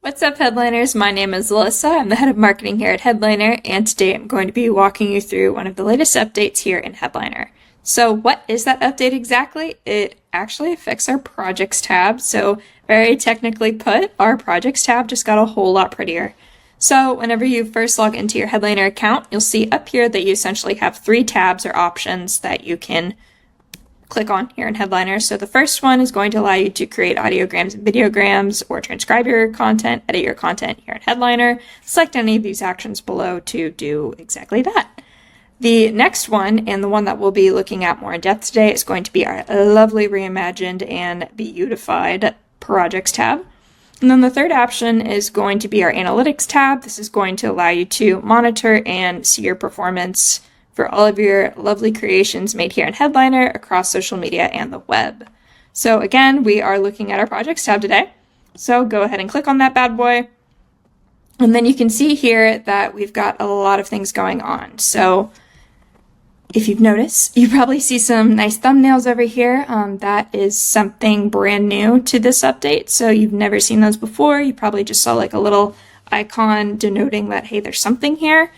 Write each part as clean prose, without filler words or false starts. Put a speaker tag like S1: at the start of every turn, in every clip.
S1: What's up, Headliners? My name is Alyssa. I'm the head of marketing here at Headliner, and today I'm going to be walking you through one of the latest updates here in Headliner. So what is that update exactly? It actually affects our projects tab. So very technically put, our projects tab just got a whole lot prettier. So whenever you first log into your Headliner account, you'll see up here that you essentially have three tabs or options that you can click on here in Headliner. So the first one is going to allow you to create audiograms and videograms or transcribe your content, edit your content here in Headliner. Select any of these actions below to do exactly that. The next one, and the one that we'll be looking at more in depth today, is going to be our lovely reimagined and beautified projects tab. And then the third option is going to be our analytics tab. This is going to allow you to monitor and see your performance for all of your lovely creations made here in Headliner across social media and the web. So again, we are looking at our projects tab today. So go ahead and click on that bad boy. And then you can see here that we've got a lot of things going on. So if you've noticed, you probably see some nice thumbnails over here. That is something brand new to this update. So you've never seen those before. You probably just saw like a little icon denoting that, hey, there's something here.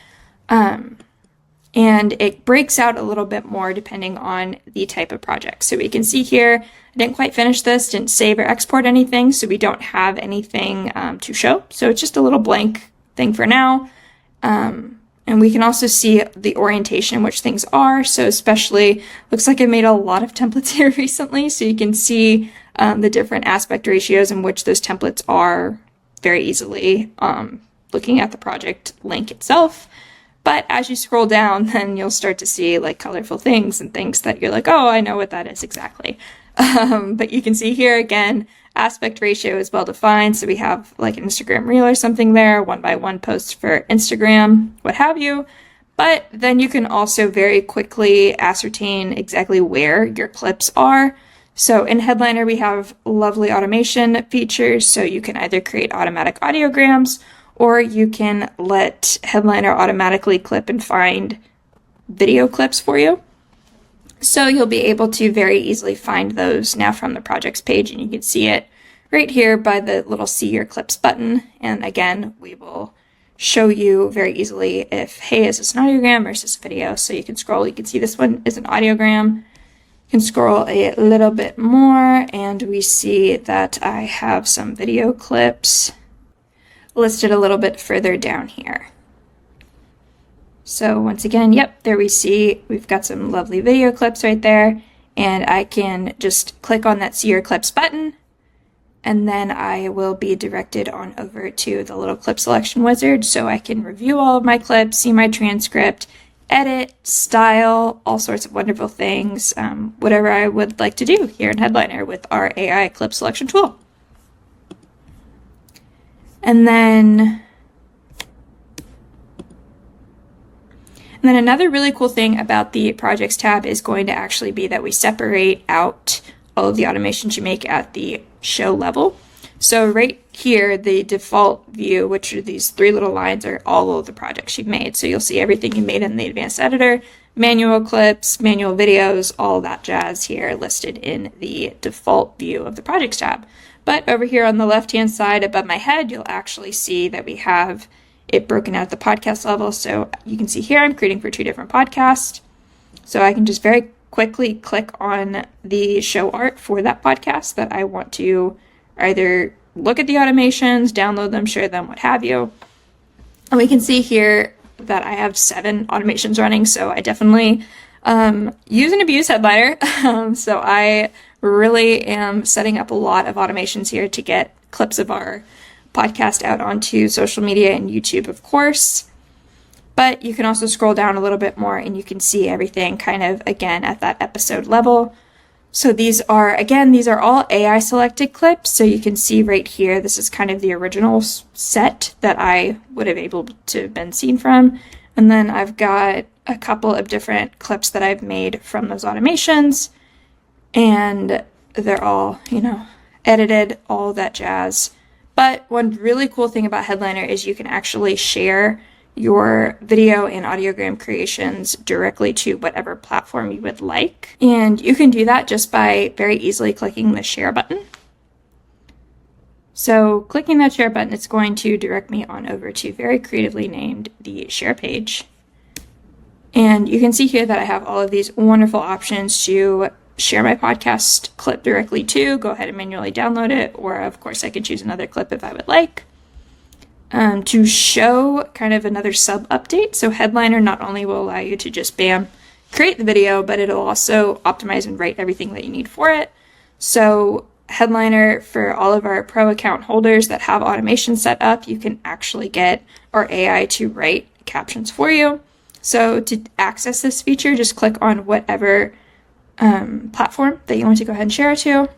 S1: And it breaks out a little bit more depending on the type of project. So we can see here, I didn't quite finish this, didn't save or export anything, so we don't have anything to show. So it's just a little blank thing for now. And we can also see the orientation in which things are. So especially, looks like I made a lot of templates here recently, so you can see the different aspect ratios in which those templates are very easily looking at the project link itself. But as you scroll down, then you'll start to see like colorful things and things that you're like, oh, I know what that is exactly. But you can see here again, aspect ratio is well defined. So we have like an Instagram reel or something there, 1x1 posts for Instagram, what have you. But then you can also very quickly ascertain exactly where your clips are. So in Headliner, we have lovely automation features. So you can either create automatic audiograms, or you can let Headliner automatically clip and find video clips for you. So you'll be able to very easily find those now from the projects page, and you can see it right here by the little see your clips button. And again, we will show you very easily if, hey, is this an audiogram or is this a video? So you can scroll, you can see this one is an audiogram. You can scroll a little bit more and we see that I have some video clips listed a little bit further down here. So once again, yep, there we see we've got some lovely video clips right there, and I can just click on that see your clips button, and then I will be directed on over to the little clip selection wizard so I can review all of my clips, see my transcript, edit, style, all sorts of wonderful things, whatever I would like to do here in Headliner with our AI clip selection tool. And then another really cool thing about the projects tab is going to actually be that we separate out all of the automations you make at the show level. So right here, the default view, which are these three little lines, are all of the projects you've made. So you'll see everything you made in the advanced editor, manual clips, manual videos, all that jazz here listed in the default view of the projects tab. But over here on the left-hand side above my head, you'll actually see that we have it broken out at the podcast level. So you can see here I'm creating for two different podcasts. So I can just very quickly click on the show art for that podcast that I want to either look at the automations, download them, share them, what have you. And we can see here that I have 7 automations running. So I definitely use and abuse Headliner. So I really am setting up a lot of automations here to get clips of our podcast out onto social media and YouTube, of course. But you can also scroll down a little bit more and you can see everything kind of, again, at that episode level. So these are all AI selected clips. So you can see right here, this is kind of the original set that I would have able to have been seen from. And then I've got a couple of different clips that I've made from those automations. And they're all, edited, all that jazz. But one really cool thing about Headliner is you can actually share your video and audiogram creations directly to whatever platform you would like. And you can do that just by very easily clicking the share button. So clicking that share button, it's going to direct me on over to very creatively named the share page. And you can see here that I have all of these wonderful options to share my podcast clip directly to, go ahead and manually download it, or of course I could choose another clip if I would like. To show kind of another sub update. So Headliner not only will allow you to just bam, create the video, but it'll also optimize and write everything that you need for it. So Headliner, for all of our pro account holders that have automation set up, you can actually get our AI to write captions for you. So to access this feature, just click on whatever platform that you want to go ahead and share it to.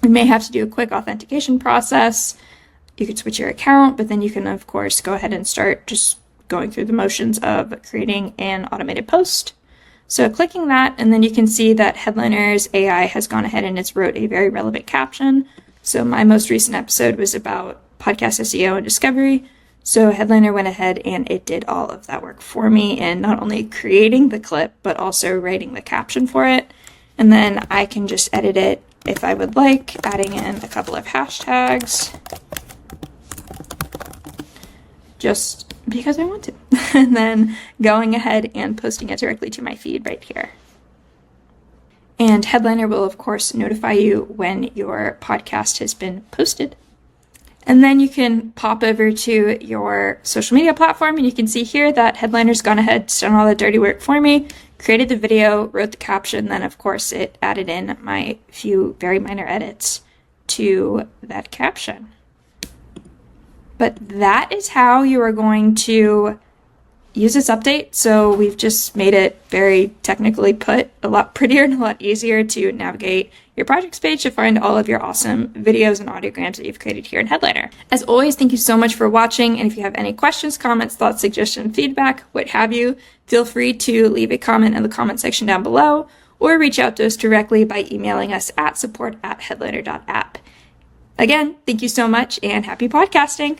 S1: You may have to do a quick authentication process. You could switch your account, but then you can, of course, go ahead and start just going through the motions of creating an automated post. So clicking that, and then you can see that Headliner's AI has gone ahead and it's wrote a very relevant caption. So my most recent episode was about podcast SEO and discovery. So Headliner went ahead and it did all of that work for me in not only creating the clip, but also writing the caption for it. And then I can just edit it if I would like, adding in a couple of hashtags, just because I want to, and then going ahead and posting it directly to my feed right here. And Headliner will, of course, notify you when your podcast has been posted. And then you can pop over to your social media platform, and you can see here that Headliner's gone ahead, done all the dirty work for me, created the video, wrote the caption, then of course it added in my few very minor edits to that caption. But that is how you are going to use this update. So we've just made it very technically put, a lot prettier and a lot easier to navigate your projects page to find all of your awesome videos and audiograms that you've created here in Headliner. As always, thank you so much for watching. And if you have any questions, comments, thoughts, suggestions, feedback, what have you, feel free to leave a comment in the comment section down below or reach out to us directly by emailing us at support@headliner.app. Again, thank you so much and happy podcasting.